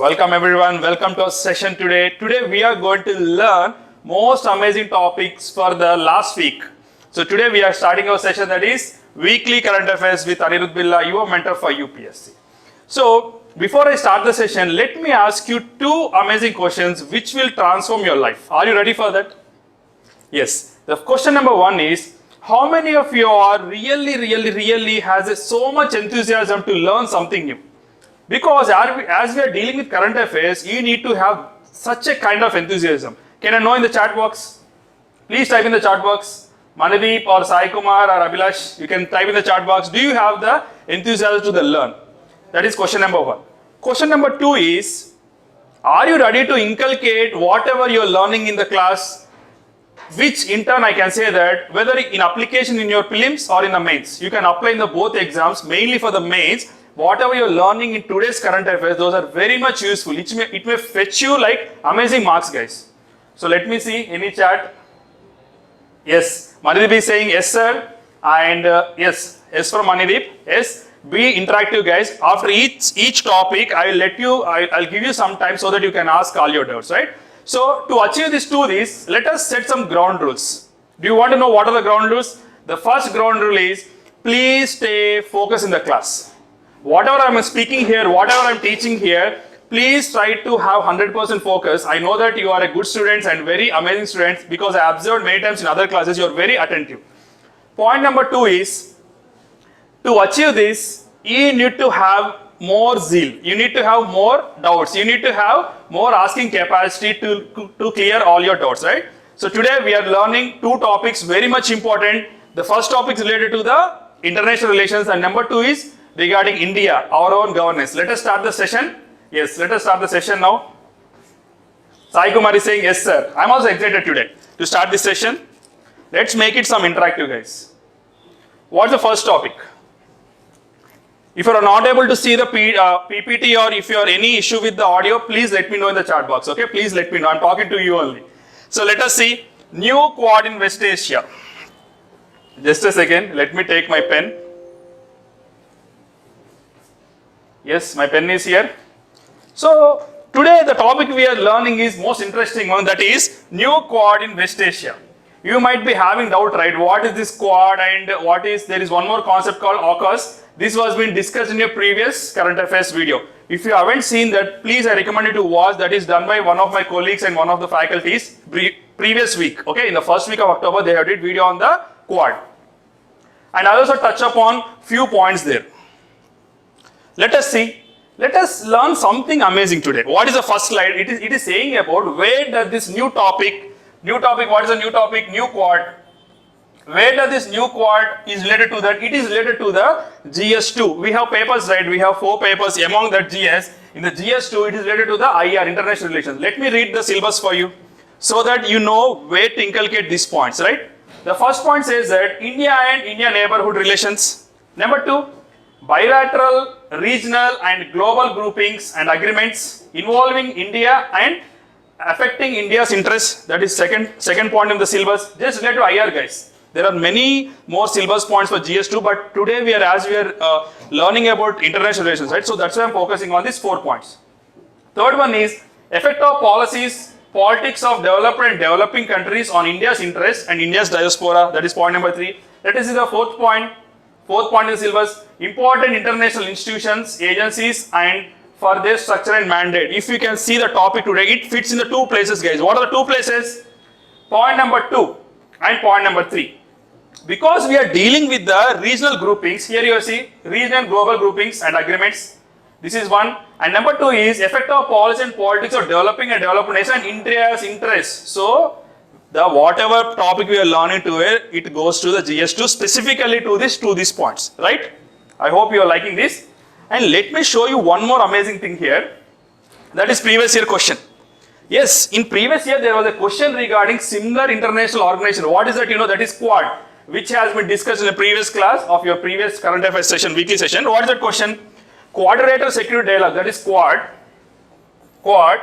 welcome everyone. Welcome to our session today. Today we are going to learn most amazing topics for the last week. So today we are starting our session, that is weekly current affairs with Anirudh Billa, your mentor for UPSC. So before I start the session, let me ask you two amazing questions which will transform your life. Are you ready for that? Yes. The question number one is, how many of you are really has so much enthusiasm to learn something new? Because as we are dealing with current affairs, you need to have such a kind of enthusiasm. Can I know in the chat box? Please type in the chat box. Manadeep or Sai Kumar or Abhilash, you can type in the chat box. Do you have the enthusiasm to learn? That is question number one. Question number two is, are you ready to inculcate whatever you are learning in the class, which in turn I can say that whether in application in your prelims or in the mains, you can apply in the both exams, mainly for the mains. Whatever you're learning in today's current affairs, those are very much useful. It may fetch you like amazing marks, guys. So let me see any chat. Yes, Manideep is saying yes, sir. And yes from Manideep. Yes, be interactive, guys. After each topic, I'll give you some time so that you can ask all your doubts, right? So to achieve this, let us set some ground rules. Do you want to know what are the ground rules? The first ground rule is, please stay focused in the class. Whatever I'm speaking here, whatever I'm teaching here, please try to have 100% focus. I know that you are a good students and very amazing students because I observed many times in other classes, you are very attentive. Point number two is, to achieve this, you need to have more zeal. You need to have more doubts. You need to have more asking capacity to clear all your doubts, right? So today we are learning two topics very much important. The first topic is related to the international relations and number two is regarding India, our own governance. Let us start the session. Yes, let us start the session now. Sai Kumar is saying yes, sir. I'm also excited today to start this session. Let's make it some interactive, guys. What's the first topic? If you are not able to see the PPT or if you have any issue with the audio, please let me know in the chat box. Okay, please let me know. I'm talking to you only. So let us see new Quad in West Asia. Just a second. Let me take my pen. Yes, my pen is here. So today the topic we are learning is most interesting one, that is new Quad in West Asia. You might be having doubt, right? What is this Quad and there is one more concept called AUKUS. This was been discussed in your previous current affairs video. If you haven't seen that, please I recommend you to watch. That is done by one of my colleagues and one of the faculties previous week. Okay, in the first week of October they have did video on the Quad. And I also touch upon few points there. Let us see. Let us learn something amazing today. What is the first slide? It is saying about where does this new topic, what is the new topic? New Quad. Where does this new Quad is related to that? It is related to the GS2. We have papers, right? We have 4 papers among that GS. In the GS2, it is related to the IR, international relations. Let me read the syllabus for you so that you know where to inculcate these points, right? The first point says that India and India neighborhood relations. Number 2, bilateral, regional and global groupings and agreements involving India and affecting India's interests. That is second point in the syllabus. Just related to IR, guys. There are many more syllabus points for GS2, but today we are learning about international relations, right? So that's why I'm focusing on these 4 points. Third one is effect of policies, politics of developed and developing countries on India's interests and India's diaspora. That is point number 3. Let us see the fourth point. Fourth point in the syllabus, important international institutions, agencies and for their structure and mandate. If you can see the topic today, it fits in the 2 places, guys. What are the 2 places? Point number 2 and point number 3. Because we are dealing with the regional groupings, here you see regional and global groupings and agreements. This is one. And number 2 is effect of policy and politics of developing and developed nation and India's interests. So the whatever topic we are learning today, it goes to the GS2 specifically to these points, right? I hope you are liking this. And let me show you one more amazing thing here. That is previous year question. Yes, in previous year there was a question regarding similar international organization. What is that? You know, that is Quad, which has been discussed in the previous class of your previous current affairs session, weekly session. What is that question? Quadrilateral security dialogue, that is Quad. Quad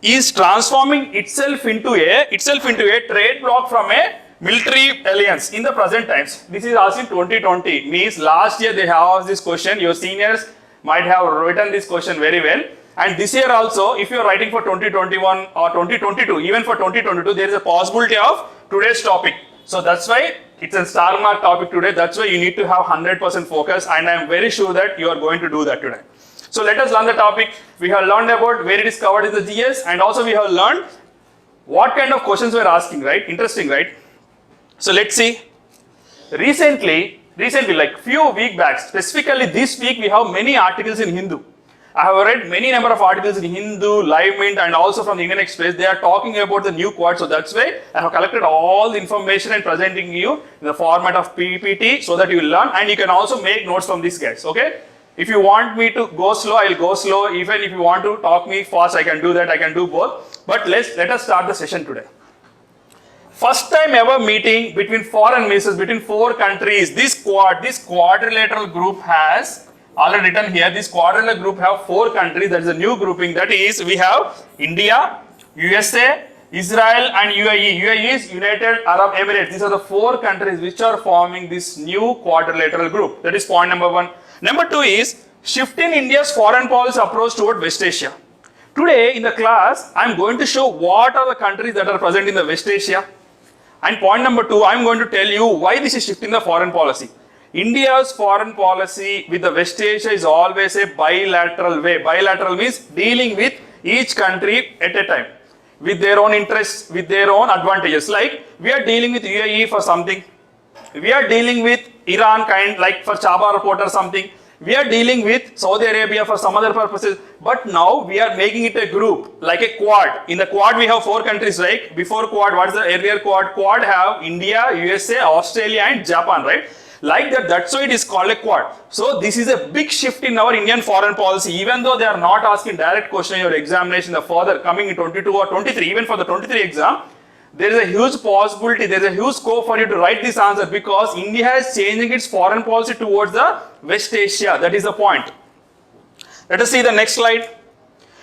is transforming itself into a trade bloc from a military alliance in the present times. This is asked in 2020. Means last year they have asked this question. Your seniors might have written this question very well. And this year also, if you are writing for 2021 or 2022, even for 2022, there is a possibility of today's topic. So that's why it's a star mark topic today. That's why you need to have 100% focus, and I am very sure that you are going to do that today. So let us learn the topic. We have learned about where it is covered in the GS, and also we have learned what kind of questions we are asking, right? Interesting, right? So let's see. Recently, like few weeks back, specifically this week, we have many articles in Hindu. I have read many number of articles in Hindu, Live Mint, and also from the Indian Express. They are talking about the new quad. So that's why I have collected all the information and presenting you in the format of PPT so that you will learn, and you can also make notes from these guys. Okay? If you want me to go slow, I will go slow. Even if you want to talk me fast, I can do that. I can do both. But let us start the session today. First time ever meeting between foreign ministers, between 4 countries. This quadrilateral group has already written here. This quadrilateral group have 4 countries. That is a new grouping. That is, we have India, USA, Israel, and UAE. UAE is United Arab Emirates. These are the 4 countries which are forming this new quadrilateral group. That is point number 1. Number 2 is shifting India's foreign policy approach toward West Asia. Today in the class, I am going to show what are the countries that are present in the West Asia. And point number 2, I am going to tell you why this is shifting the foreign policy. India's foreign policy with the West Asia is always a bilateral way. Bilateral means dealing with each country at a time, with their own interests, with their own advantages. Like we are dealing with UAE for something. We are dealing with Iran like for Chaba report or something. We are dealing with Saudi Arabia for some other purposes. But now we are making it a group, like a quad. In the quad we have 4 countries, right? Before quad, what is the earlier quad? Quad have India, USA, Australia and Japan, right? Like that, that's why it is called a quad. So this is a big shift in our Indian foreign policy. Even though they are not asking direct question in your examination, the further coming in 22 or 23, even for the 23 exam, there is a huge possibility, there is a huge scope for you to write this answer, because India is changing its foreign policy towards the West Asia. That is the point. Let us see the next slide.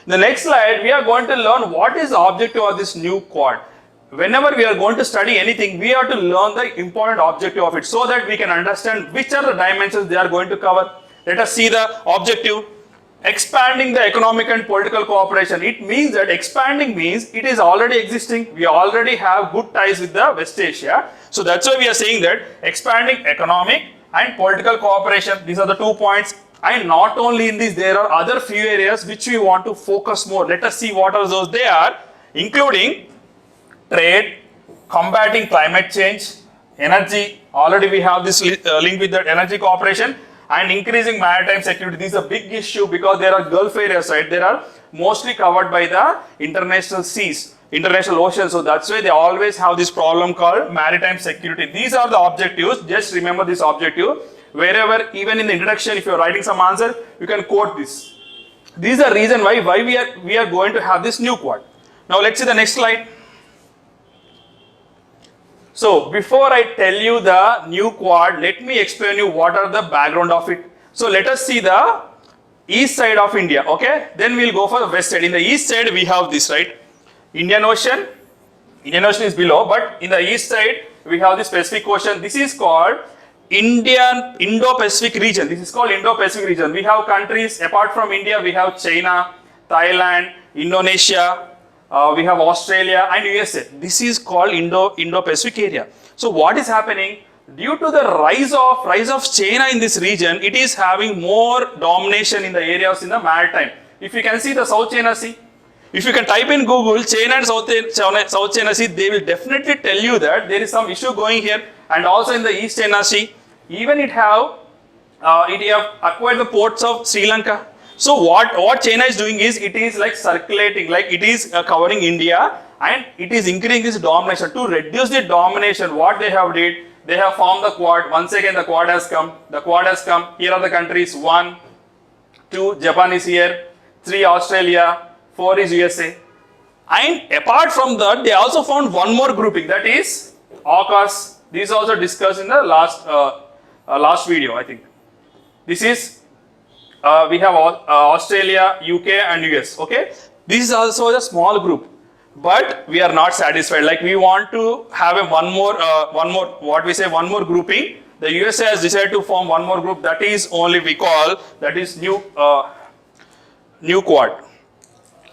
In the next slide, we are going to learn what is the objective of this new quad. Whenever we are going to study anything, we have to learn the important objective of it so that we can understand which are the dimensions they are going to cover. Let us see the objective. Expanding the economic and political cooperation. It means that expanding means it is already existing. We already have good ties with the West Asia. So that's why we are saying that expanding economic and political cooperation. These are the 2 points. And not only in this, there are other few areas which we want to focus more. Let us see what are those they are, including trade, combating climate change, energy. Already we have this link with that energy cooperation. And increasing maritime security. This is a big issue because there are Gulf areas, right? They are mostly covered by the international seas, international oceans. So that's why they always have this problem called maritime security. These are the objectives. Just remember this objective. Wherever, even in the introduction, if you are writing some answer, you can quote this. This is the reason why we are going to have this new quad. Now let's see the next slide. So before I tell you the new quad, let me explain you what are the background of it. So let us see the east side of India, okay? Then we'll go for the west side. In the east side, we have this, right? Indian Ocean. Indian Ocean is below, but in the east side, we have this Pacific Ocean. This is called Indo-Pacific region. This is called Indo-Pacific region. We have countries, apart from India, we have China, Thailand, Indonesia, we have Australia and USA. This is called Indo-Pacific area. So what is happening? Due to the rise of China in this region, it is having more domination in the areas in the maritime. If you can see the South China Sea, if you can type in Google China and South China Sea, they will definitely tell you that there is some issue going here. And also in the East China Sea, even it have acquired the ports of Sri Lanka. So what China is doing is, it is like circulating, like it is covering India, and it is increasing its domination. To reduce the domination, what they have did, they have formed the quad. Once again the quad has come. The quad has come. Here are the countries. 1, 2, Japan is here. 3, Australia. 4 is USA. And apart from that, they also found one more grouping, that is AUKUS. This is also discussed in the last video, I think. This is we have Australia, UK and US, okay? This is also a small group, but we are not satisfied. Like we want to have one more grouping. The USA has decided to form one more group, that is only we call, that is new quad.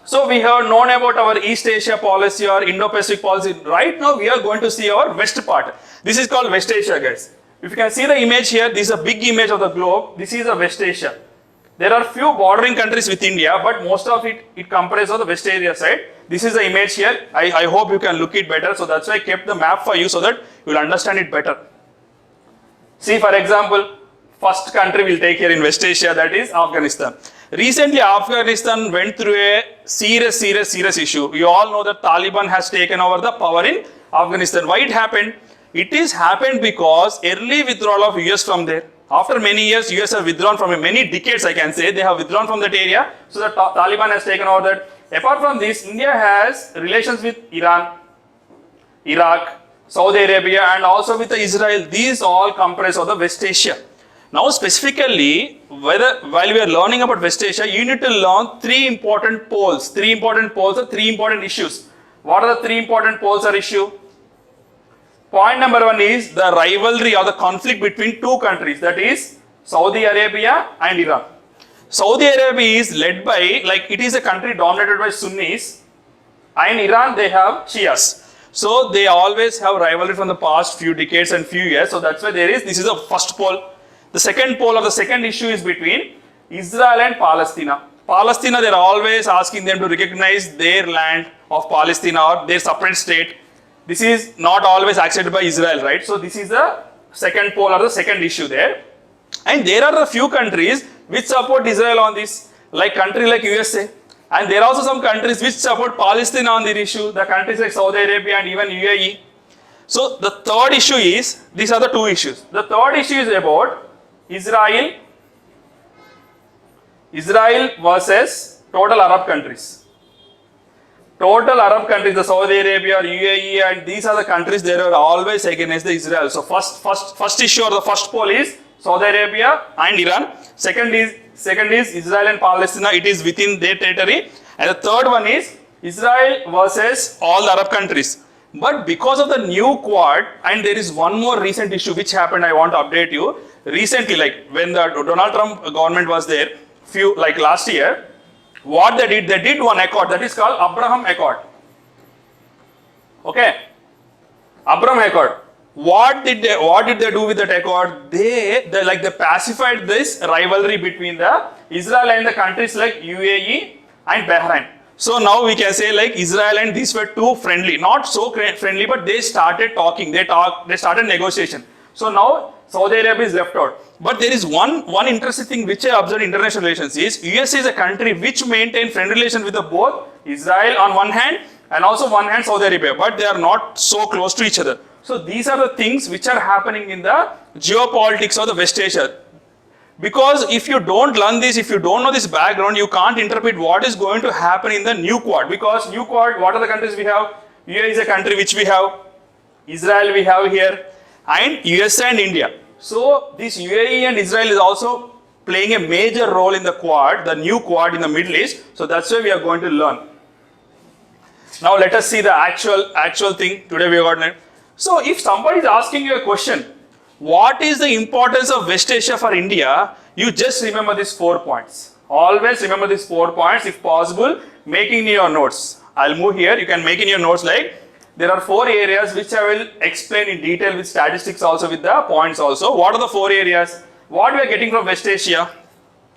So we have known about our East Asia policy or Indo-Pacific policy. Right now we are going to see our west part. This is called West Asia, guys. If you can see the image here, this is a big image of the globe. This is a West Asia. There are few bordering countries with India, but most of it comprises of the West area side. This is the image here. I hope you can look it better. So that's why I kept the map for you so that you will understand it better. See, for example, first country we'll take here in West Asia, that is Afghanistan. Recently, Afghanistan went through a serious issue. You all know that Taliban has taken over the power in Afghanistan. Why it happened? It is happened because early withdrawal of US from there. After many years, US have withdrawn from many decades, I can say, they have withdrawn from that area. So the Taliban has taken over that. Apart from this, India has relations with Iran, Iraq, Saudi Arabia, and also with Israel. These all comprise of the West Asia. Now specifically, while we are learning about West Asia, you need to learn three important poles. Three important issues. What are the three important poles or issue? Point number one is the rivalry or the conflict between two countries, that is Saudi Arabia and Iran. Saudi Arabia is led by, like it is a country dominated by Sunnis, and Iran they have Shias. So they always have rivalry from the past few decades and few years. So that's why this is the first pole. The second pole or the second issue is between Israel and Palestine. Palestine, they are always asking them to recognize their land of Palestine or their separate state. This is not always accepted by Israel, right? So this is the second pole or the second issue there. And there are a few countries which support Israel on this, like country like USA. And there are also some countries which support Palestine on the issue, the countries like Saudi Arabia and even UAE. So the third issue is, these are the two issues. The third issue is about Israel versus total Arab countries. Total Arab countries, the Saudi Arabia or UAE, and these are the countries that are always against the Israel. So first issue or the first pole is Saudi Arabia and Iran. Second is Israel and Palestine. It is within their territory. And the third one is Israel versus all the Arab countries. But because of the new Quad, and there is one more recent issue which happened, I want to update you. Recently, like when the Donald Trump government was there, like last year, what they did one accord that is called Abraham Accord. Okay, Abraham Accord. What did they do with that accord? They pacified this rivalry between the Israel and the countries like UAE and Bahrain. So now we can say like Israel and these were too friendly, not so friendly, but they started talking. They started negotiation. So now Saudi Arabia is left out. But there is one interesting thing which I observed in international relations is US is a country which maintains friendly relations with both Israel on one hand and also one hand Saudi Arabia, but they are not so close to each other. So these are the things which are happening in the geopolitics of the West Asia. Because if you don't learn this, if you don't know this background, you can't interpret what is going to happen in the new Quad. Because new Quad, what are the countries we have? UAE is a country which we have, Israel we have here, and USA and India. So this UAE and Israel is also playing a major role in the Quad, the new Quad in the Middle East. So that's why we are going to learn. Now let us see the actual thing today we are going to learn. So if somebody is asking you a question, what is the importance of West Asia for India? You just remember these 4 points. Always remember these 4 points. If possible, make in your notes. I'll move here. You can make in your notes like there are 4 areas which I will explain in detail with statistics also with the points also. What are the 4 areas? What we are getting from West Asia?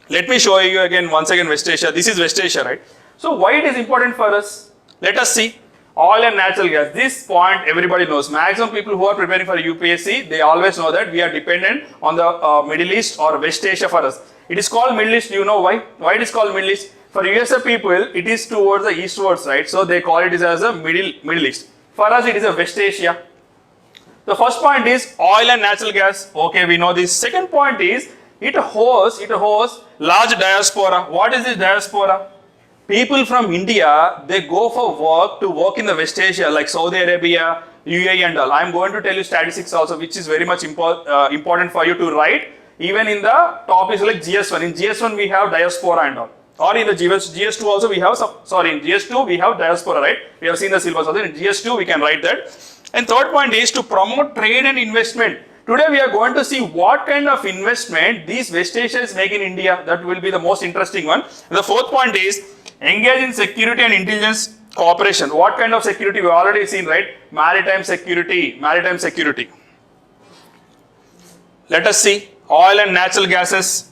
Let me show you once again West Asia. This is West Asia, right? So why it is important for us? Let us see. Oil and natural gas. This point everybody knows. Maximum people who are preparing for UPSC, they always know that we are dependent on the Middle East or West Asia for us. It is called Middle East. You know why? Why it is called Middle East? For USA people, it is towards the eastwards, right? So they call it as a Middle East. For us, it is a West Asia. The first point is oil and natural gas. Okay, we know this. Second point is it hosts large diaspora. What is this diaspora? People from India, they go for work in the West Asia like Saudi Arabia, UAE and all. I am going to tell you statistics also, which is very much important for you to write. Even in the topics like GS1. In GS1 we have diaspora and all. Or in the GS2 also we have in GS2 we have diaspora, right? We have seen the syllabus also. In GS2 we can write that. And third point is to promote trade and investment. Today we are going to see what kind of investment these West Asians make in India. That will be the most interesting one. And the fourth point is Engage in security and intelligence cooperation. What kind of security? We've already seen, right? Maritime security, maritime security. Let us see, oil and natural gases.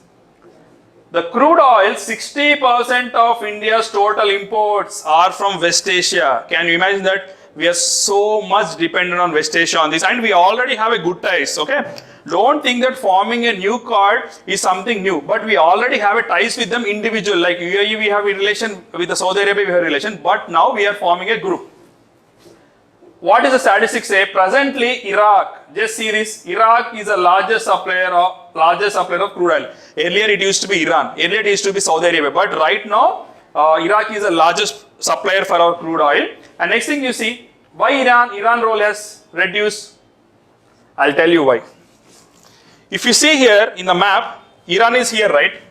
The crude oil, 60% of India's total imports are from West Asia. Can you imagine that? We are so much dependent on West Asia on this, and we already have a good ties, okay? Don't think that forming a new Quad is something new, but we already have a ties with them individual, like UAE we have a relation, with the Saudi Arabia we have a relation, but now we are forming a group. What is the statistics say? Presently, Iraq, just see this, Iraq is the largest supplier of crude oil. Earlier it used to be Iran, earlier it used to be Saudi Arabia, but right now, Iraq is the largest supplier for our crude oil. And next thing you see, why Iran role has reduced? I'll tell you why. If you see here in the map, Iran is here, right?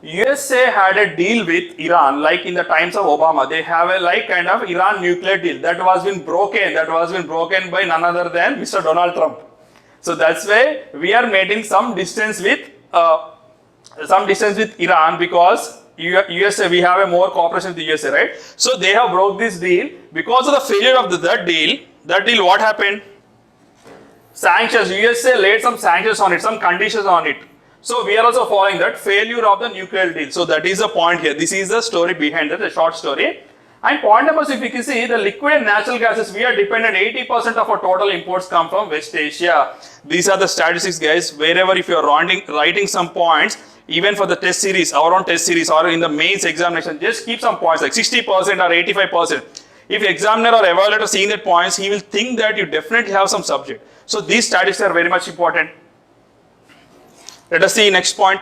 USA had a deal with Iran, like in the times of Obama. They have a like kind of Iran nuclear deal that was been broken by none other than Mr. Donald Trump. So that's why we are maintaining some distance with Iran, because USA, we have a more cooperation with the USA, right? So they have broke this deal. Because of the failure of that deal, what happened? Sanctions. USA laid some sanctions on it, some conditions on it. So we are also following that failure of the nuclear deal. So that is the point here. This is the story behind it, the short story. And point number 6, if you can see, the liquid and natural gases, we are dependent, 80% of our total imports come from West Asia. These are the statistics, guys. Wherever if you are writing some points, even for the test series, our own test series, or in the mains examination, just keep some points like 60% or 85%. If examiner or evaluator seeing that points, he will think that you definitely have some subject. So these statistics are very much important. Let us see next point.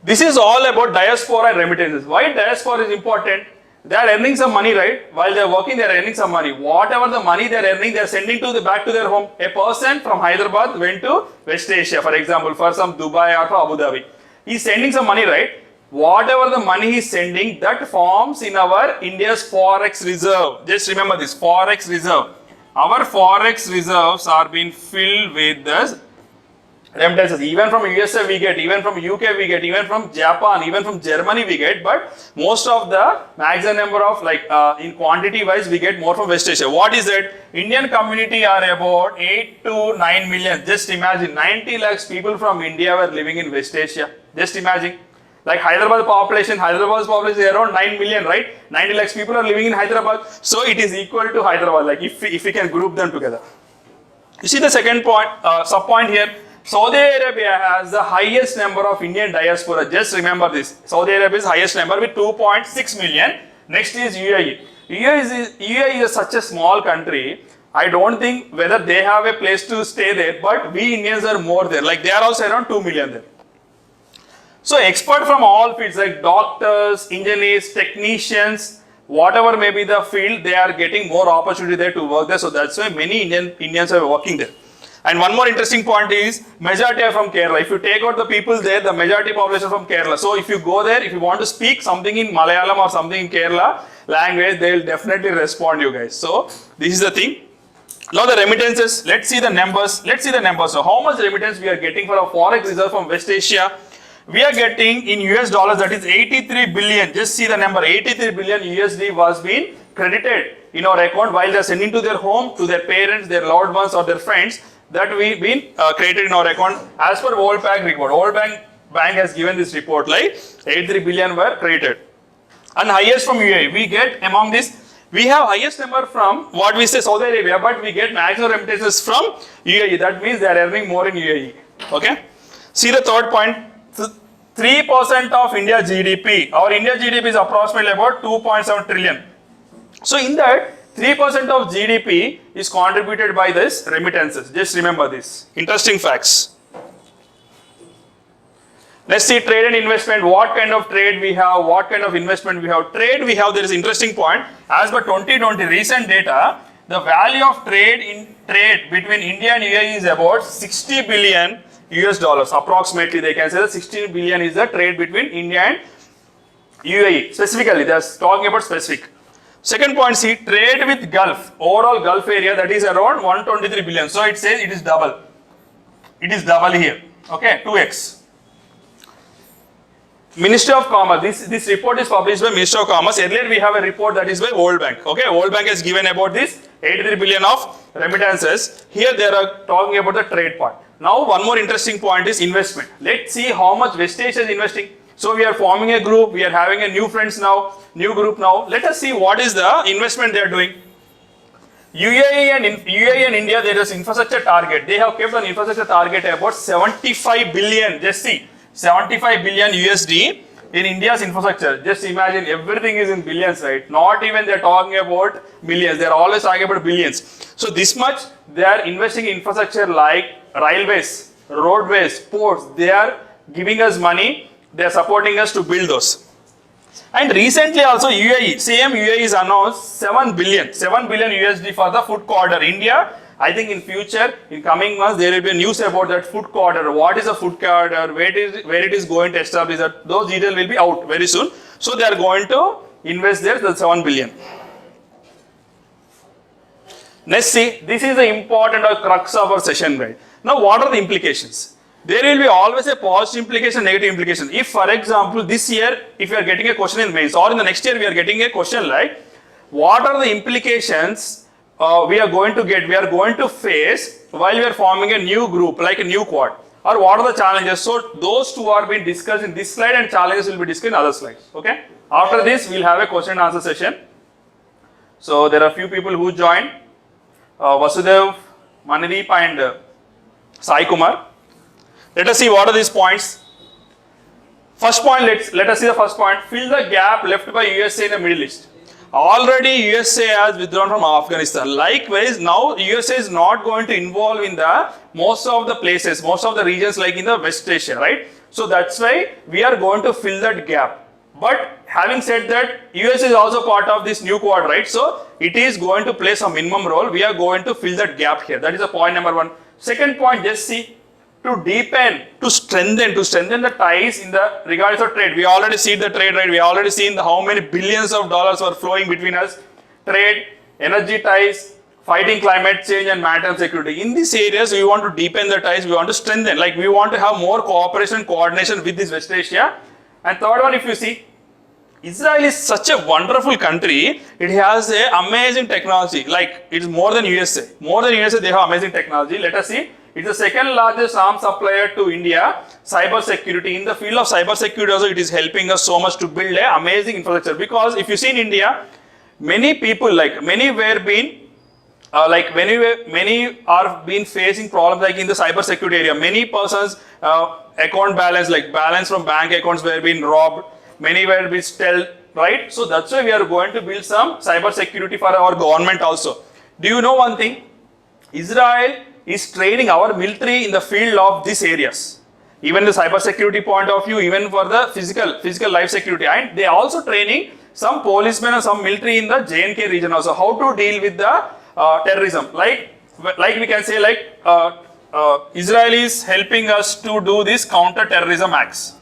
This is all about diaspora and remittances. Why diaspora is important? They are earning some money, right? While they are working, they are earning some money. Whatever the money they are earning, they are sending back to their home. A person from Hyderabad went to West Asia, for example, for some Dubai or for Abu Dhabi. He is sending some money, right? Whatever the money he is sending, that forms in our India's forex reserve. Just remember this, forex reserve. Our forex reserves are being filled with this remittances. Even from USA we get, even from UK we get, even from Japan, even from Germany we get, but most of the maximum number of in quantity wise we get more from West Asia. What is that? Indian community are about 8 to 9 million. Just imagine 90 lakhs people from India were living in West Asia. Just imagine. Like Hyderabad's population is around 9 million, right? 90 lakhs people are living in Hyderabad. So it is equal to Hyderabad, like if we can group them together. You see the second point, sub point here. Saudi Arabia has the highest number of Indian diaspora. Just remember this. Saudi Arabia is highest number with 2.6 million. Next is UAE. UAE is such a small country. I don't think whether they have a place to stay there, but we Indians are more there. Like they are also around 2 million there. So expert from all fields like doctors, engineers, technicians, whatever may be the field, they are getting more opportunity there to work there. So that's why many Indians are working there. And one more interesting point is, majority are from Kerala. If you take out the people there, the majority population from Kerala. So if you go there, if you want to speak something in Malayalam or something in Kerala language, they will definitely respond you guys. So this is the thing. Now the remittances, let's see the numbers. So how much remittance we are getting for a forex reserve from West Asia? We are getting in US dollars, that is 83 billion. Just see the number, 83 billion USD was being credited in our account while they are sending to their home, to their parents, their loved ones or their friends. That we've been created in our account as per World Bank report. World Bank has given this report like 83 billion were created. And highest from UAE. We get among this, we have highest number from what we say Saudi Arabia, but we get maximum remittances from UAE. That means they are earning more in UAE. Okay. See the third point. 3% of India's GDP. Our India GDP is approximately about 2.7 trillion. So in that, 3% of GDP is contributed by this remittances. Just remember this. Interesting facts. Let's see trade and investment. What kind of trade we have? What kind of investment we have? Trade we have, there is interesting point. As per 2020 recent data, the value of trade between India and UAE is about 60 billion US dollars. Approximately they can say that 16 billion is the trade between India and UAE. Specifically, they are talking about specific. Second point, see, trade with Gulf, overall Gulf area, that is around 123 billion. So it says it is double. It is double here. Okay, 2x. Ministry of Commerce, this report is published by Ministry of Commerce. Earlier we have a report that is by World Bank. Okay, World Bank has given about this 83 billion of remittances. Here they are talking about the trade part. Now one more interesting point is investment. Let's see how much West Asia is investing. So we are forming a group, we are having a new friends now, new group now. Let us see what is the investment they are doing. UAE and India, there is infrastructure target. They have kept an infrastructure target about 75 billion. Just see, 75 billion USD in India's infrastructure. Just imagine, everything is in billions, right? Not even they are talking about millions. They are always talking about billions. So this much they are investing in infrastructure like railways, roadways, ports. They are giving us money. They are supporting us to build those. And recently also UAE, same UAE is announced 7 billion USD for the food corridor. India, I think in future, in coming months, there will be a news about that food corridor. What is a food corridor? Where it is going to establish that? Those details will be out very soon. So they are going to invest there the 7 billion. Let's see, this is the important crux of our session, right? Now what are the implications? There will be always a positive implication, negative implication. If for example, this year, if you are getting a question in mains, or in the next year we are getting a question like, what are the implications we are going to face while we are forming a new group, like a new quad, or what are the challenges? So those two are being discussed in this slide and challenges will be discussed in other slides, okay? After this, we will have a question and answer session. So there are a few people who joined, Vasudev, Manideep and Sai Kumar. Let us see what are these points. First point, let us see the first point. Fill the gap left by USA in the Middle East. Already USA has withdrawn from Afghanistan. Likewise, now USA is not going to involve in the most of the places, most of the regions like in the West Asia, right? So that's why we are going to fill that gap. But having said that, US is also part of this new quad, right? So it is going to play some minimum role. We are going to fill that gap here. That is the point number one. Second point, just see, to deepen, to strengthen the ties in the regards of trade. We already see the trade, right? We already seen how many billions of dollars were flowing between us. Trade, energy ties, fighting climate change and maritime security. In these areas, we want to deepen the ties, we want to strengthen, like we want to have more cooperation and coordination with this West Asia. And third one, if you see, Israel is such a wonderful country. It has a amazing technology, like it is more than USA. More than USA, they have amazing technology. Let us see. It's the second largest arms supplier to India. Cyber security, in the field of cyber security also, it is helping us so much to build an amazing infrastructure. Because if you see in India, many people, like many are been facing problems like in the cyber security area. Many persons account balance, like balance from bank accounts were being robbed. Many were being stolen, right? So that's why we are going to build some cyber security for our government also. Do you know one thing? Israel is training our military in the field of these areas. Even the cyber security point of view, even for the physical life security. And they are also training some policemen and some military in the J&K region also, how to deal with the terrorism. Like we can say, like Israel is helping us to do this counter-terrorism acts.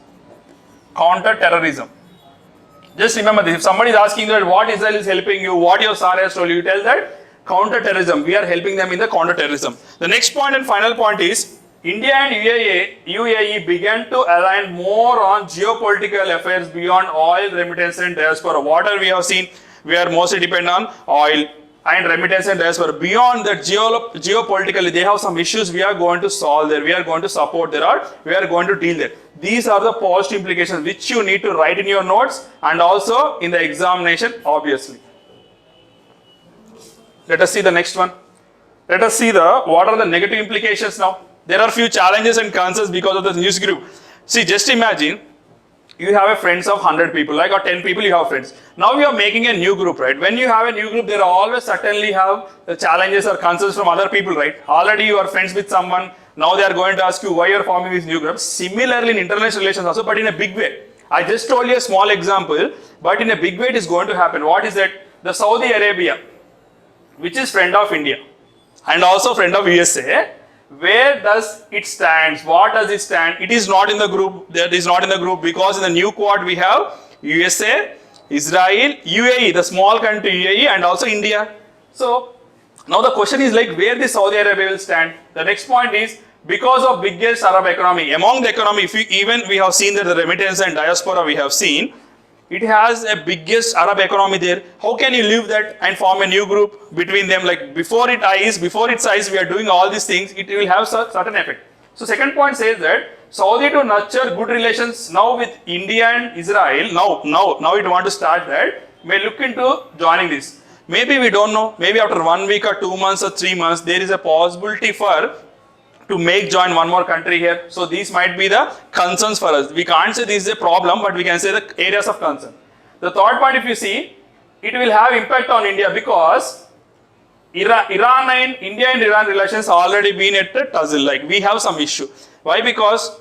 Counter-terrorism. Just remember this. If somebody is asking that what Israel is helping you, what your SAR has told you, you tell that counter-terrorism. We are helping them in the counter-terrorism. The next point and final point is, India and UAE began to align more on geopolitical affairs beyond oil, remittance and diaspora. What we have seen, we are mostly dependent on oil and remittance and diaspora. Beyond that, geopolitically, they have some issues we are going to solve there. We are going to support there, or we are going to deal there. These are the positive implications which you need to write in your notes and also in the examination, obviously. Let us see the next one. Let us see what are the negative implications now. There are few challenges and concerns because of the news group. See, just imagine you have a friends of 100 people, like or 10 people you have friends. Now you are making a new group, right? When you have a new group, there always certainly have the challenges or concerns from other people, right? Already you are friends with someone. Now they are going to ask you why you are forming this new group. Similarly in international relations also, but in a big way. I just told you a small example, but in a big way it is going to happen. What is that? The Saudi Arabia, which is friend of India and also friend of USA, where does it stand? What does it stand? It is not in the group. That is not in the group because in the new quad we have USA, Israel, UAE, the small country UAE and also India. So now the question is like where the Saudi Arabia will stand. The next point is Because of biggest Arab economy. Among the economy, if we have seen that the remittance and diaspora we have seen, it has a biggest Arab economy there. How can you leave that and form a new group between them? Like before its eyes, we are doing all these things, it will have certain effect. So second point says that Saudi to nurture good relations now with India and Israel. Now it want to start that. May look into joining this. Maybe we don't know. Maybe after 1 week or 2 months or 3 months, there is a possibility to join one more country here. So these might be the concerns for us. We can't say this is a problem, but we can say the areas of concern. The third point, if you see, it will have impact on India because India and Iran relations already been at a tussle. Like we have some issue. Why? Because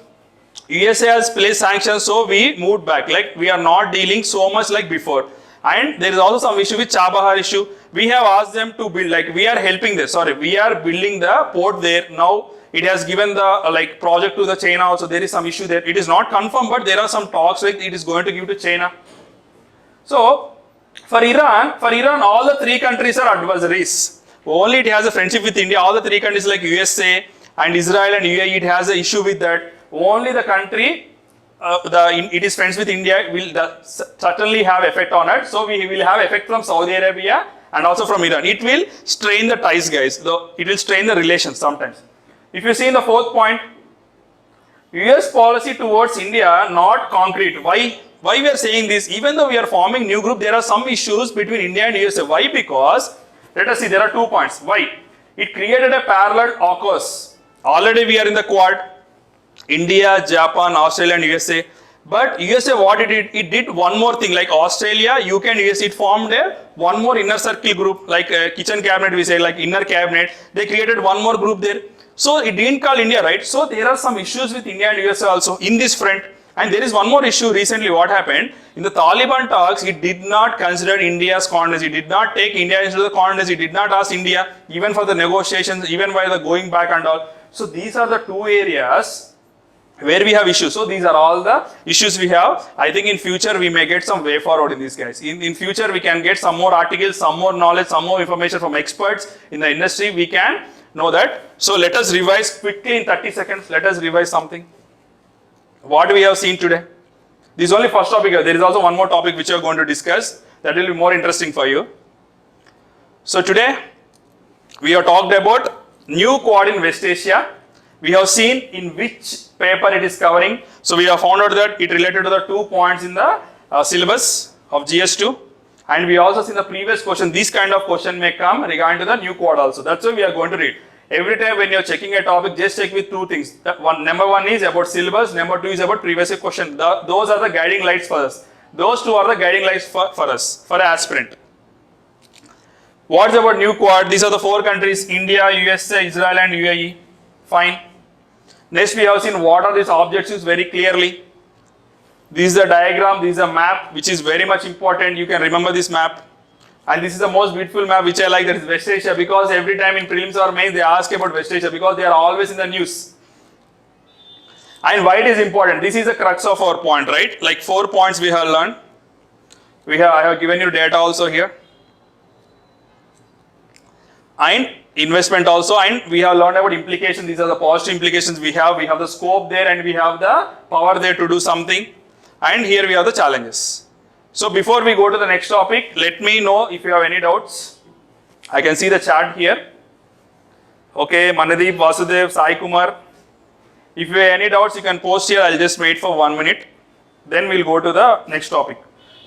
USA has placed sanctions, so we moved back. Like we are not dealing so much like before. And there is also some issue with Chabahar issue. We have asked them to build, like we are helping this. We are building the port there. Now it has given the project to the China also. There is some issue there. It is not confirmed, but there are some talks like it is going to give to China. So for Iran, all the three countries are adversaries. Only it has a friendship with India. All the three countries like USA and Israel and UAE, it has an issue with that. Only the country it is friends with India will certainly have effect on it. So we will have effect from Saudi Arabia and also from Iran. It will strain the ties, guys. Though it will strain the relations sometimes. If you see in the fourth point, US policy towards India not concrete. Why we are saying this? Even though we are forming new group, there are some issues between India and USA. Why? Because let us see, there are 2 points. Why? It created a parallel AUKUS. Already we are in the Quad. India, Japan, Australia and USA. But USA what it did? It did one more thing, like Australia, UK and USA, it formed one more inner circle group, like kitchen cabinet we say, like inner cabinet. They created one more group there. So it didn't call India, right? So there are some issues with India and USA also in this front. And there is one more issue recently what happened. In the Taliban talks, it did not consider India's coordinates. It did not take India into the coordinates. It did not ask India, even for the negotiations, even while the going back and all. So these are the 2 areas where we have issues. So these are all the issues we have. I think in future we may get some way forward in these guys. In future we can get some more articles, some more knowledge, some more information from experts in the industry. We can know that. So let us revise quickly in 30 seconds. Let us revise something. What we have seen today. This is only first topic. There is also one more topic which we are going to discuss. That will be more interesting for you. So today we have talked about new Quad in West Asia. We have seen in which paper it is covering. So we have found out that it related to the 2 points in the syllabus of GS2. And we also seen the previous question. This kind of question may come regarding to the new Quad also. That's why we are going to read. Every time when you are checking a topic, just check with 2 things. Number 1 is about syllabus. Number 2 is about previous question. Those are the guiding lights for us. Those 2 are the guiding lights for us, for an aspirant. What's about new Quad? These are the 4 countries: India, USA, Israel and UAE. Fine. Next we have seen what are these objectives very clearly. This is the diagram, this is a map which is very much important. You can remember this map. And this is the most beautiful map which I like, that is West Asia, because every time in prelims or mains they ask about West Asia because they are always in the news. And why it is important? This is the crux of our point, right? Like 4 points we have learned. I have given you data also here. And investment also, and we have learned about implications. These are the positive implications we have. We have the scope there and we have the power there to do something. And here we have the challenges. So before we go to the next topic, let me know if you have any doubts. I can see the chat here. Okay, Manadeep, Vasudev, Sai Kumar. If you have any doubts, you can post here. I'll just wait for 1 minute. Then we'll go to the next topic.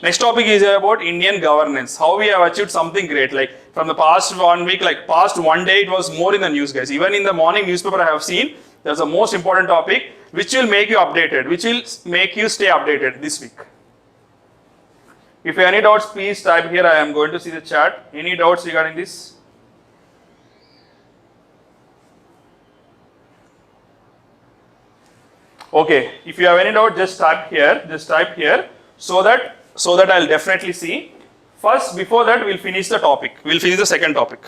Next topic is about Indian governance. How we have achieved something great. Like from the past 1 week, like past 1 day, it was more in the news, guys. Even in the morning newspaper I have seen, there's a most important topic which will make you updated, which will make you stay updated this week. If you have any doubts, please type here. I am going to see the chat. Any doubts regarding this? Okay. If you have any doubt, just type here. Just type here so that I'll definitely see. First, before that, we'll finish the topic. We'll finish the second topic.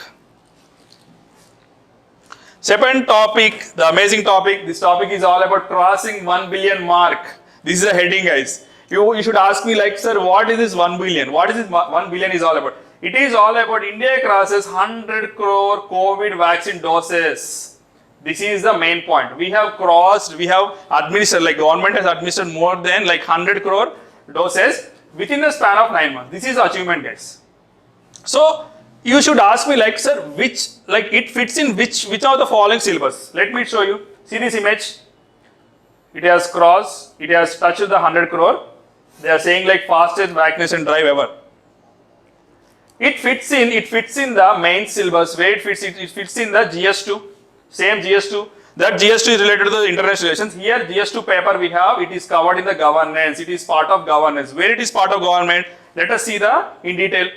Second topic, the amazing topic. This topic is all about crossing 1 billion mark. This is a heading, guys. You should ask me like, sir, what is this 1 billion? What is this 1 billion is all about? It is all about India crosses 100 crore COVID vaccine doses. This is the main point. We have administered, like government has administered more than like 100 crore doses within the span of 9 months. This is achievement, guys. So you should ask me like, sir, it fits in which of the following syllabus? Let me show you. See this image. It has touched the 100 crore. They are saying like fastest vaccination drive ever. It fits in the main syllabus. Where it fits in the GS2, same GS2. That GS2 is related to the international relations. Here GS2 paper we have, it is covered in the governance. It is part of governance. Where it is part of government, let us see in detail.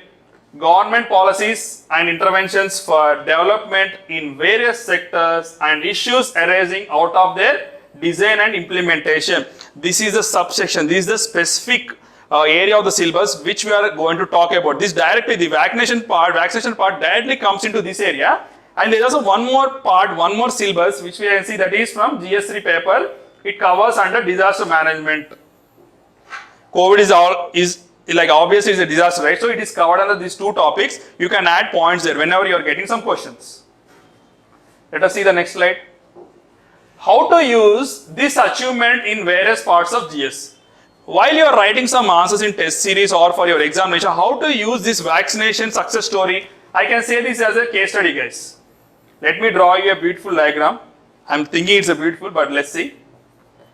Government policies and interventions for development in various sectors and issues arising out of their design and implementation. This is the subsection. This is the specific area of the syllabus which we are going to talk about. This directly, the vaccination part directly comes into this area. And there is also one more syllabus which we can see, that is from GS3 paper. It covers under disaster management. COVID is like obviously it's a disaster, right? So it is covered under these two topics. You can add points there whenever you are getting some questions. Let us see the next slide. How to use this achievement in various parts of GS. While you are writing some answers in test series or for your examination, how to use this vaccination success story, I can say this as a case study, guys. Let me draw you a beautiful diagram. I'm thinking it's a beautiful, but let's see.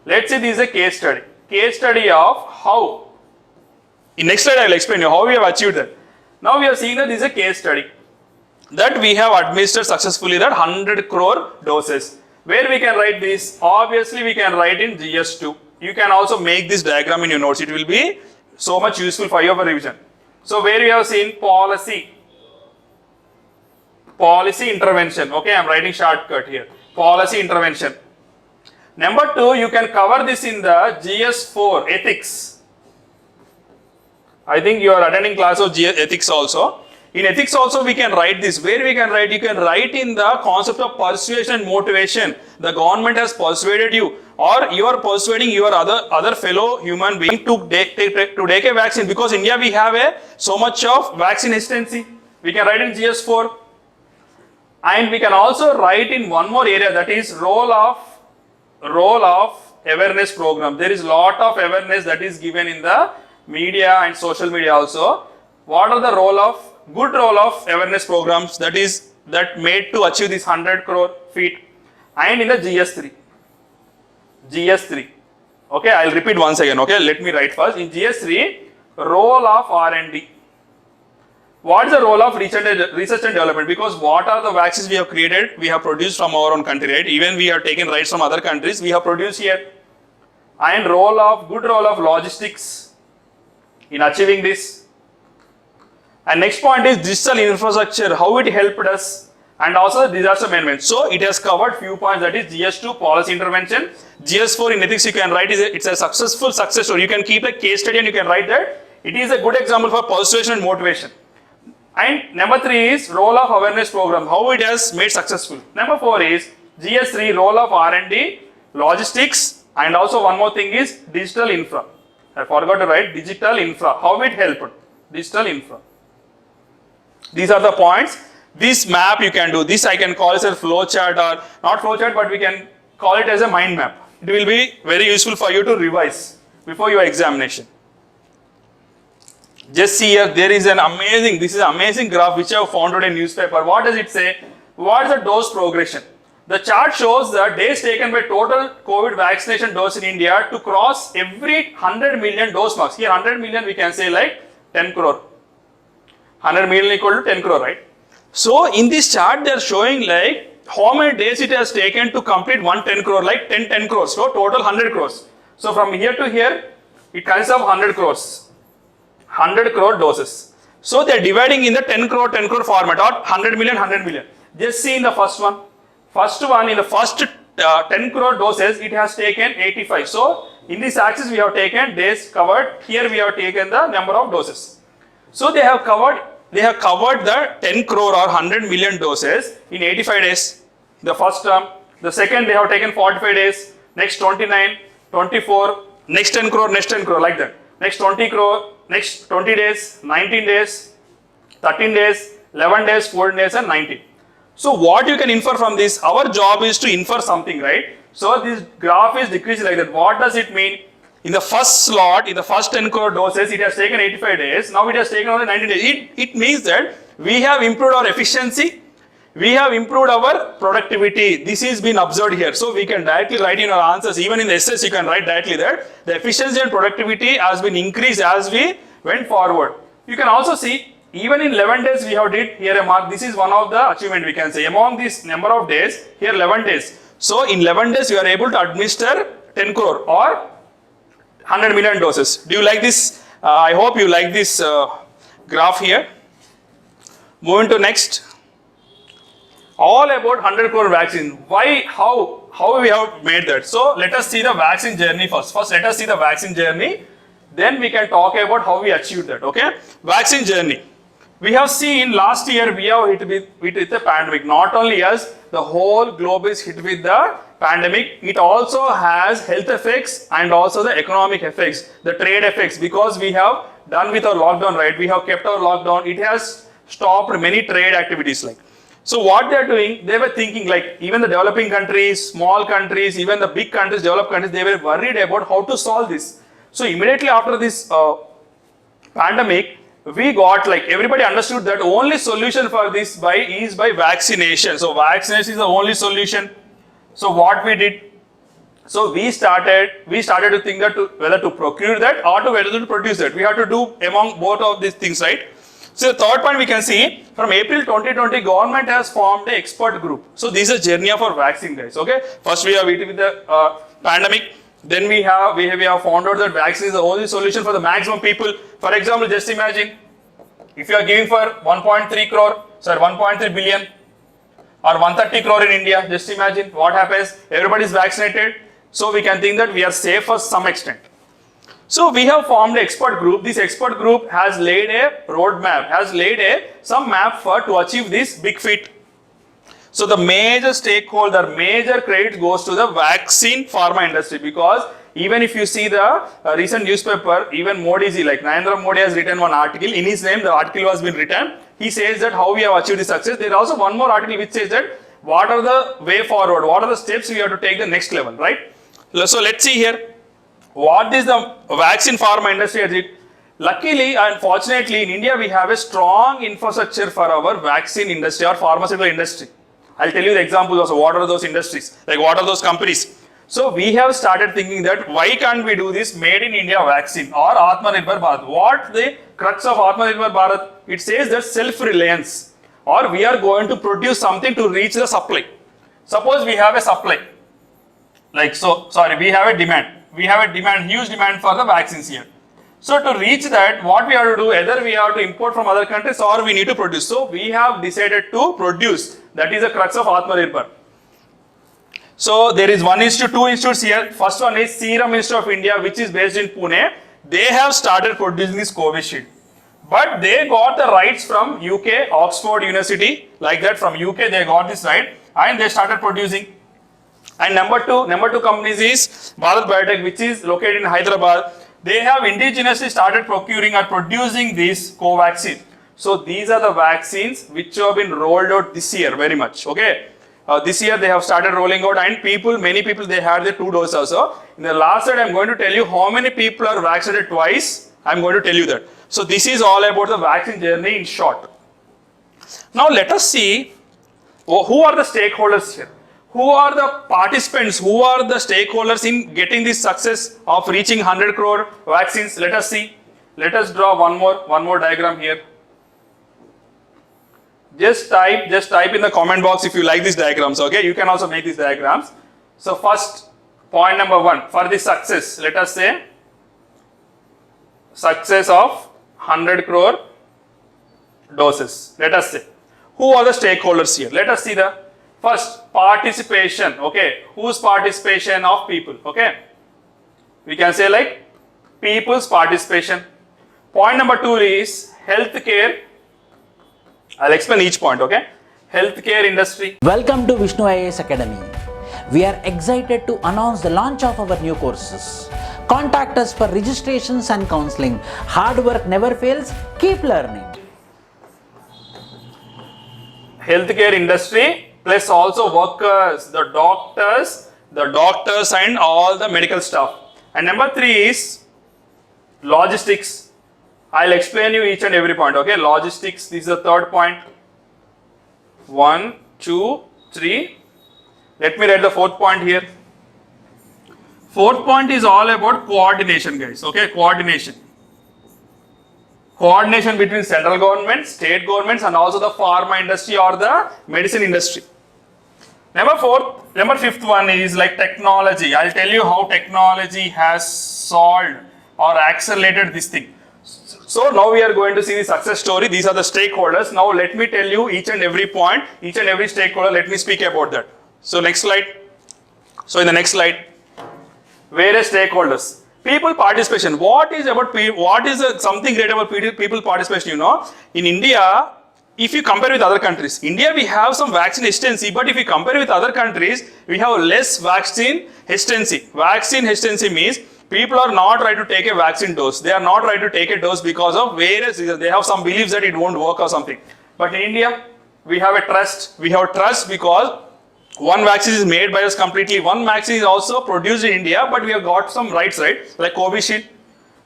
Let's say this is a case study. Case study of how. In next slide I will explain you how we have achieved that. Now we are seeing that this is a case study. That we have administered successfully that 100 crore doses. Where we can write this? Obviously we can write in GS2. You can also make this diagram in your notes. It will be so much useful for your revision. So where we have seen policy intervention. Okay, I am writing shortcut here. Policy intervention. Number 2, you can cover this in the GS4 ethics. I think you are attending class of ethics also. In ethics also we can write this. Where we can write? You can write in the concept of persuasion and motivation. The government has persuaded you, or you are persuading your other fellow human being to take a vaccine, because India we have so much of vaccine hesitancy. We can write in GS4. And we can also write in one more area, that is role of awareness program. There is lot of awareness that is given in the media and social media also. What are the good role of awareness programs that made to achieve this 100 crore feat? And in the GS3. Okay, I will repeat once again. Okay, let me write first. In GS3, role of R&D. What is the role of research and development? Because what are the vaccines we have created, we have produced from our own country, right? Even we have taken rights from other countries, we have produced here. And good role of logistics in achieving this. And next point is digital infrastructure, how it helped us, and also the disaster management. So it has covered few points, that is GS2 policy intervention. GS4 in ethics you can write it's a successful success story. You can keep a case study and you can write that. It is a good example for persuasion and motivation. And number 3 is role of awareness program, how it has made successful. Number 4 is GS3 role of R&D, logistics, and also one more thing is digital infra. I forgot to write digital infra, how it helped, digital infra. These are the points. This map you can do, this I can call as a flow chart, or not flow chart, but we can call it as a mind map. It will be very useful for you to revise before your examination. Just see here, this is an amazing graph which I have found out in newspaper. What does it say? What is the dose progression? The chart shows the days taken by total COVID vaccination dose in India to cross every 100 million dose marks. Here 100 million we can say like 10 crore. 100 million equal to 10 crore, right? So in this chart they are showing like how many days it has taken to complete 110 crore, like 10 crores. So total 100 crores. So from here to here it consists of 100 crores. 100 crore doses. So they are dividing in the 10 crore format, or 100 million. Just see in the first one. In the first 10 crore doses, it has taken 85. So in this axis we have taken days covered. Here we have taken the number of doses. So they have covered the 10 crore or 100 million doses in 85 days. The first term. The second they have taken 45 days. Next 29, 24, next 10 crore, like that. Next 20 crore, next 20 days, 19 days, 13 days, 11 days, 14 days and 19. So what you can infer from this? Our job is to infer something, right? So this graph is decreasing like that. What does it mean? In the first slot, in the first 10 crore doses, it has taken 85 days. Now it has taken only 90 days. It means that we have improved our efficiency. We have improved our productivity. This is been observed here. So we can directly write in our answers. Even in the essays, you can write directly that the efficiency and productivity has been increased as we went forward. You can also see, even in 11 days, we have did here a mark. This is one of the achievement we can say. Among this number of days, here 11 days. So in 11 days, you are able to administer 10 crore or 100 million doses. Do you like this? I hope you like this graph here. Moving to next. All about 100 crore vaccine. Why, how we have made that? So let us see the vaccine journey first. First, let us see the vaccine journey. Then we can talk about how we achieved that. Okay? Vaccine journey. We have seen last year we have hit with the pandemic. Not only us, the whole globe is hit with the pandemic. It also has health effects and also the economic effects, the trade effects, because we have done with our lockdown, right? We have kept our lockdown. It has stopped many trade activities like. So what they are doing, they were thinking like even the developing countries, small countries, even the big countries, developed countries, they were worried about how to solve this. So immediately after this pandemic, we got like everybody understood that only solution for this is by vaccination. So vaccination is the only solution. So what we did, so we started to think that whether to procure that or to whether to produce that. We have to do among both of these things, right? So the third point we can see, from April 2020, government has formed an expert group. So this is a journey of our vaccine, guys. Okay, first we have hit with the pandemic. Then we have found out that vaccine is the only solution for the maximum people. For example, just imagine if you are giving for 1.3 billion or 130 crore in India. Just imagine what happens. Everybody is vaccinated, so we can think that we are safe for some extent. So we have formed an expert group. This expert group has laid a roadmap, some map to achieve this big feat. So the major stakeholder, major credit goes to the vaccine pharma industry, because even if you see the recent newspaper, even Modi ji, like Narendra Modi has written one article, in his name the article was been written. He says that how we have achieved this success. There is also one more article which says that what are the way forward, what are the steps we have to take the next level, right? So let's see here. What is the vaccine pharma industry? Luckily and fortunately in India we have a strong infrastructure for our vaccine industry or pharmaceutical industry. I'll tell you the examples also. What are those industries? Like what are those companies? So we have started thinking that why can't we do this made in India vaccine or Atmanirbhar Bharat? What the crux of Atmanirbhar Bharat? It says that self-reliance, or we are going to produce something to reach the supply. Suppose we have a supply, we have a demand. We have a demand, huge demand for the vaccines here. So to reach that, what we have to do, either we have to import from other countries or we need to produce. So we have decided to produce. That is the crux of Atmanirbhar. So there is one institute, two institutes here. First one is Serum Institute of India, which is based in Pune. They have started producing this Covishield. But they got the rights from UK, Oxford University, like that from UK they got this right and they started producing. And number two companies is Bharat Biotech, which is located in Hyderabad. They have indigenously started procuring or producing this Covaxin. So these are the vaccines which have been rolled out this year very much. Okay, this year they have started rolling out, and many people they had their 2 doses also. In the last slide, I am going to tell you how many people are vaccinated twice. I am going to tell you that. So this is all about the vaccine journey in short. Now let us see who are the stakeholders here. Who are the participants, who are the stakeholders in getting this success of reaching 100 crore vaccines? Let us see. Let us draw one more diagram here. Just type in the comment box if you like these diagrams, okay? You can also make these diagrams. So first, point number 1, for this success, let us say, success of 100 crore doses. Let us say, who are the stakeholders here? Let us see the first, participation, okay? Whose participation of people, okay? We can say like people's participation. Point number 2 is healthcare. I'll explain each point, okay? Healthcare industry. Welcome to VISHNU IAS Academy. We are excited to announce the launch of our new courses. Contact us for registrations and counseling. Hard work never fails. Keep learning. healthcare industry plus also workers, the doctors and all the medical staff. And number 3 is logistics. I'll explain you each and every point. Okay, logistics. This is the third point. 1, 2, 3. Let me write the fourth point here. Fourth point is all about coordination, guys. Okay, coordination. Coordination between central government, state governments, and also the pharma industry or the medicine industry. Number fifth one is like technology. I'll tell you how technology has solved or accelerated this thing. So now we are going to see the success story. These are the stakeholders. Now let me tell you each and every point, each and every stakeholder. Let me speak about that. So next slide. So in the next slide, various stakeholders. People participation. What is something great about people participation? You know, in India, if you compare with other countries, India we have some vaccine hesitancy, but if you compare with other countries, we have less vaccine hesitancy. Vaccine hesitancy means people are not ready to take a vaccine dose. They are not ready to take a dose because of various reasons. They have some beliefs that it won't work or something. But in India, we have a trust. We have trust because one vaccine is made by us completely. One vaccine is also produced in India, but we have got some rights, right? Like Covishield.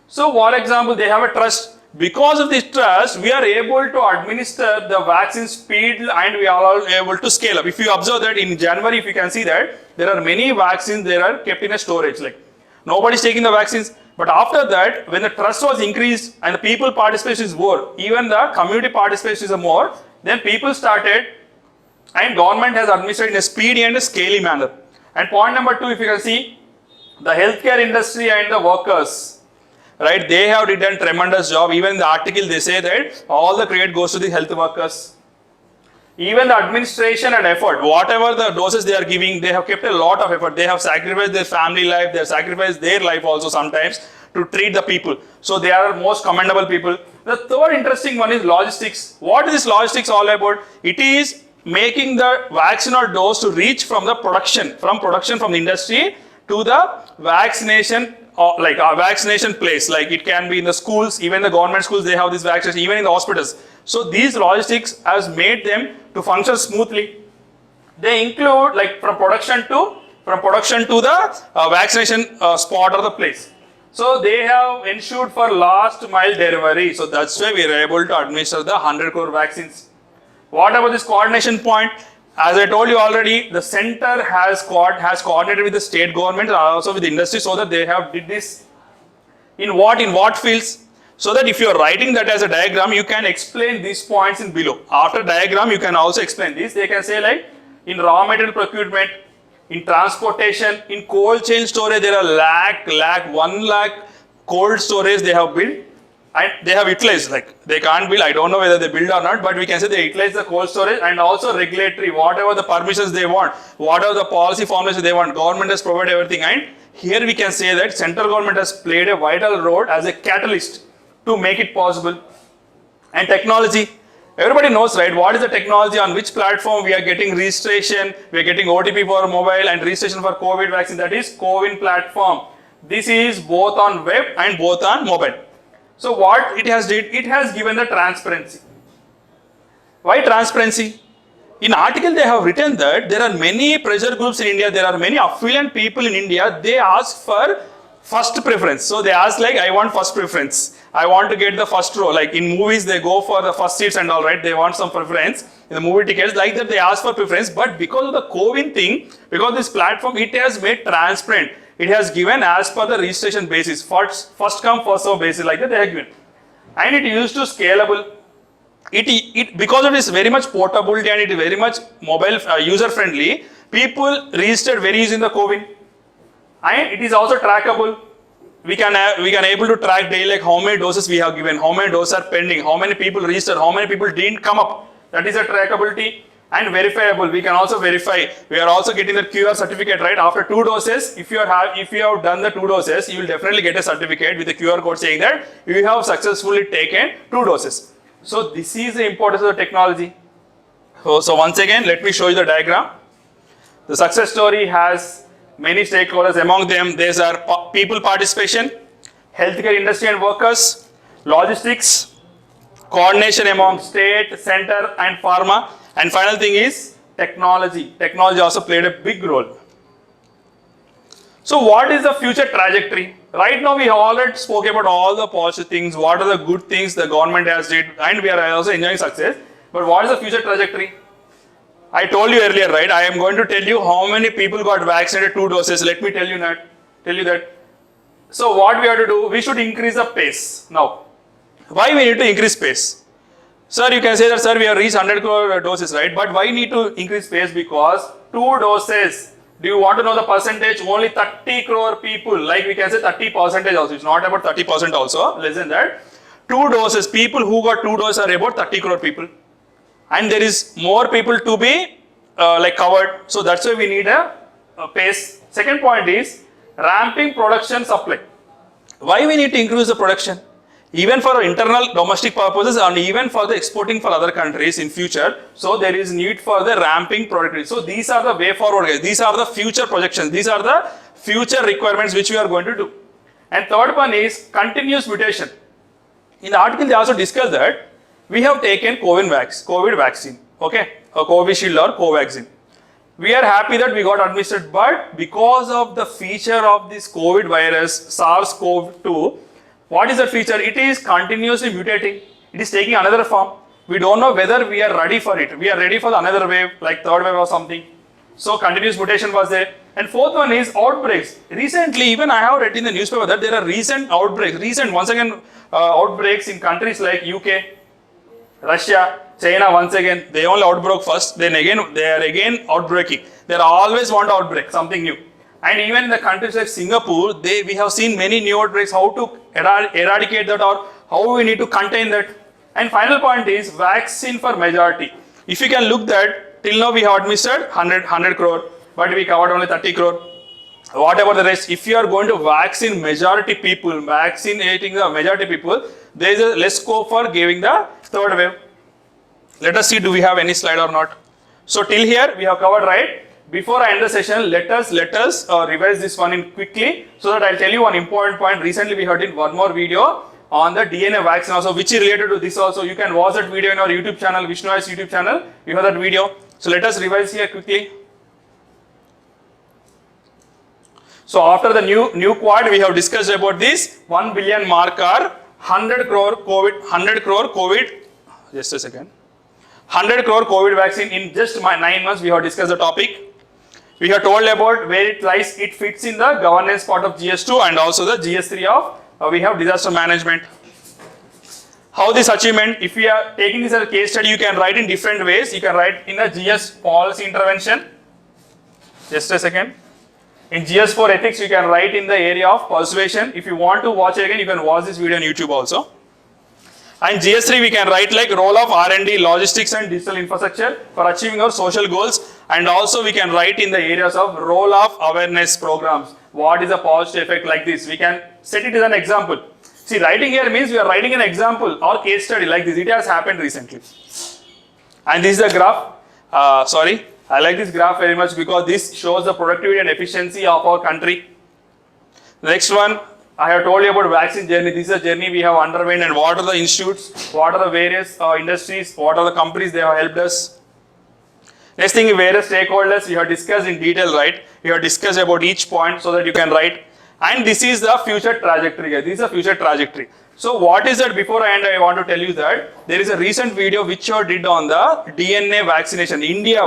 So, for example, they have a trust. Because of this trust, we are able to administer the vaccine speed and we are all able to scale up. If you observe that in January, if you can see that there are many vaccines, they are kept in a storage. Like nobody is taking the vaccines. But after that, when the trust was increased and the people participation is more, even the community participation is more, then people started and government has administered in a speedy and a scaly manner. And point number 2, if you can see, the healthcare industry and the workers, right, they have done tremendous job. Even in the article they say that all the credit goes to the health workers. Even the administration and effort, whatever the doses they are giving, they have kept a lot of effort. They have sacrificed their family life, they have sacrificed their life also sometimes to treat the people. So they are most commendable people. The third interesting one is logistics. What is this logistics all about? It is making the vaccine or dose to reach from the production from the industry to the vaccination vaccination place. Like it can be in the schools, even the government schools, they have this vaccination, even in the hospitals. So these logistics has made them to function smoothly. They include like from production to the vaccination spot or the place. So they have ensured for last mile delivery. So that's why we are able to administer the 100 crore vaccines. What about this coordination point? As I told you already, the center has coordinated with the state government and also with the industry, so that they have did this in what fields, so that if you are writing that as a diagram, you can explain these points in below. After diagram, you can also explain this. They can say like in raw material procurement, in transportation, in cold chain storage, there are 1 lakh cold storage they have built. And they have utilized, like they can't build, I don't know whether they build or not, but we can say they utilize the cold storage and also regulatory, whatever the permissions they want, whatever the policy formulation they want, government has provided everything. And here we can say that central government has played a vital role as a catalyst to make it possible. And technology, everybody knows, right, what is the technology, on which platform we are getting registration, we are getting OTP for mobile and registration for COVID vaccine, that is CoWIN platform. This is both on web and both on mobile. So what it has did, it has given the transparency. Why transparency? In article they have written that there are many pressure groups in India, there are many affluent people in India, they ask for first preference. So they ask like, I want first preference. I want to get the first row. Like in movies they go for the first seats and all, right, they want some preference in the movie tickets, like that they ask for preference. But because of the CoWIN thing, because this platform, it has made transparent. It has given as per the registration basis, first come first serve basis, like that they have given. And it used to scalable. Because it is very much portability and it is very much mobile user friendly, people registered very easy in the CoWIN. And it is also trackable. We can able to track daily like how many doses we have given, how many doses are pending, how many people registered, how many people didn't come up. That is a trackability. And verifiable, we can also verify. We are also getting the QR certificate, right? After 2 doses, if you have done the 2 doses, you will definitely get a certificate with the QR code saying that you have successfully taken 2 doses. So this is the importance of the technology. So once again, let me show you the diagram. The success story has many stakeholders. Among them, there are people participation, healthcare industry and workers, logistics, coordination among state, center and pharma, And final thing is technology. Technology also played a big role. So what is the future trajectory? Right now we have already spoke about all the positive things, what are the good things the government has did, and we are also enjoying success. But what is the future trajectory? I told you earlier, right? I am going to tell you how many people got vaccinated 2 doses. Let me tell you that. So what we have to do, we should increase the pace. Now, why we need to increase pace? Sir, you can say that, sir, we have reached 100 crore doses, right? But why need to increase pace? Because 2 doses. Do you want to know the percentage? Only 30 crore people, like we can say 30% also. It's not about 30% also, less than that. 2 doses, people who got 2 doses are about 30 crore people. And there is more people to be covered. So that's why we need a pace. Second point is ramping production supply. Why we need to increase the production? Even for internal domestic purposes and even for the exporting for other countries in future. So there is need for the ramping productivity. So these are the way forward, guys. These are the future projections. These are the future requirements which we are going to do. And third one is continuous mutation. In the article they also discuss that we have taken COVID vaccine, okay, or Covishield or Covaxin. We are happy that we got administered, but because of the feature of this COVID virus, SARS-CoV-2, what is the feature? It is continuously mutating. It is taking another form. We don't know whether we are ready for it. We are ready for another wave, like third wave or something. So continuous mutation was there. And fourth one is outbreaks. Recently, even I have read in the newspaper that there are recent outbreaks. Outbreaks in countries like UK, Russia, China. Once again, they only outbroke first. Then again, they are again outbreaking. They always want to outbreak something new. And even in the countries like Singapore, we have seen many new outbreaks, how to eradicate that or how we need to contain that. And final point is vaccine for majority. If you can look that, till now we have administered 100 crore, but we covered only 30 crore. What about the rest? If you are going to vaccinating the majority people, there is a less scope for giving the third wave. Let us see, do we have any slide or not? So till here we have covered, right? Before I end the session, let us revise this one in quickly, so that I'll tell you one important point. Recently we heard in one more video on the DNA vaccine also, which is related to this also. You can watch that video in our YouTube channel, VISHNU's YouTube channel. You have that video. So let us revise here quickly. So after the new quad, we have discussed about this 1 billion marker, 100 crore COVID, just a second. 100 crore COVID vaccine in just 9 months. We have discussed the topic. We have told about where it lies. It fits in the governance part of GS2 and also the GS3 of we have disaster management. How this achievement, if we are taking this as a case study, you can write in different ways. You can write in the GS policy intervention. Just a second. In GS4 ethics, you can write in the area of persuasion. If you want to watch again, you can watch this video on YouTube also. And GS3 we can write like role of R&D, logistics and digital infrastructure for achieving our social goals. And also we can write in the areas of role of awareness programs. What is a positive effect like this? We can set it as an example. See, writing here means we are writing an example or case study like this. It has happened recently. And this is the graph. I like this graph very much because this shows the productivity and efficiency of our country. Next one. I have told you about vaccine journey. This is a journey we have underwent, and what are the institutes, what are the various industries, what are the companies they have helped us. Next thing, various stakeholders we have discussed in detail, right? We have discussed about each point so that you can write. And this is the future trajectory. This is a future trajectory. So what is that? Before I end, I want to tell you that there is a recent video which I did on the DNA vaccination. India,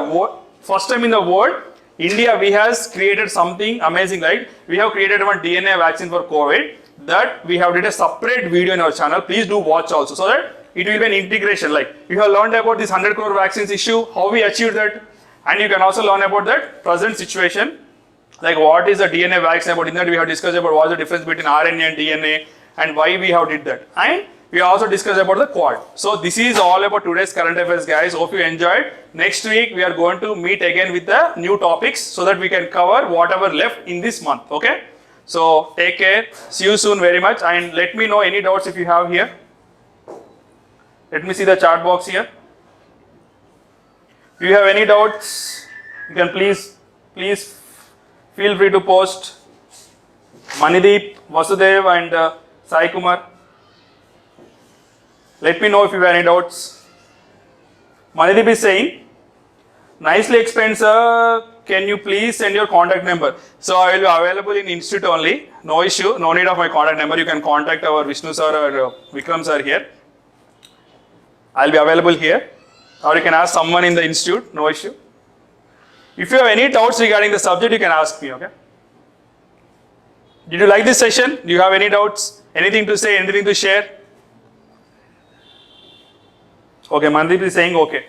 first time in the world, India, we has created something amazing, right? We have created one DNA vaccine for COVID that we have did a separate video in our channel. Please do watch also, so that it will be an integration. Like you have learned about this 100 crore vaccines issue, how we achieved that, and you can also learn about that present situation. Like what is the DNA vaccine about? In that we have discussed about what is the difference between RNA and DNA and why we have did that. And we also discussed about the quad. So this is all about today's current affairs, guys. Hope you enjoyed. Next week we are going to meet again with the new topics so that we can cover whatever left in this month. Okay. So take care. See you soon very much, and let me know any doubts if you have here. Let me see the chat box here. If you have any doubts, you can please feel free to post. Manideep, Vasudev and Sai Kumar. Let me know if you have any doubts. Manideep is saying, Nicely explained, sir. Can you please send your contact number? So I will be available in institute only. No issue. No need of my contact number. You can contact our Vishnu sir or Vikram sir here. I'll be available here. Or you can ask someone in the institute. No issue. If you have any doubts regarding the subject, you can ask me. Okay. Did you like this session? Do you have any doubts? Anything to say? Anything to share? Okay. Mandeep is saying okay.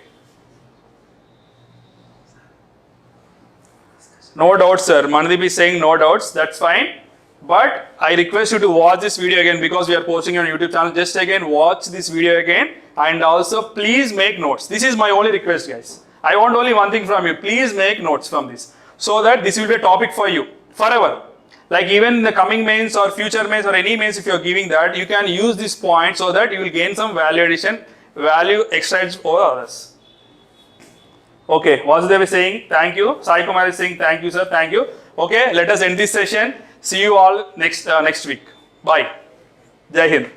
No doubts, sir. Mandeep is saying no doubts. That's fine. But I request you to watch this video again because we are posting on YouTube channel. Just again watch this video again and also please make notes. This is my only request, guys. I want only one thing from you. Please make notes from this so that this will be a topic for you forever. Like even in the coming mains or future mains or any mains, if you are giving that, you can use this point so that you will gain some value addition, value extra over others. Okay, Vasudev is saying thank you. Sai Kumar is saying thank you, sir. Thank you. Okay, let us end this session. See you all next week. Bye. Jai Hind.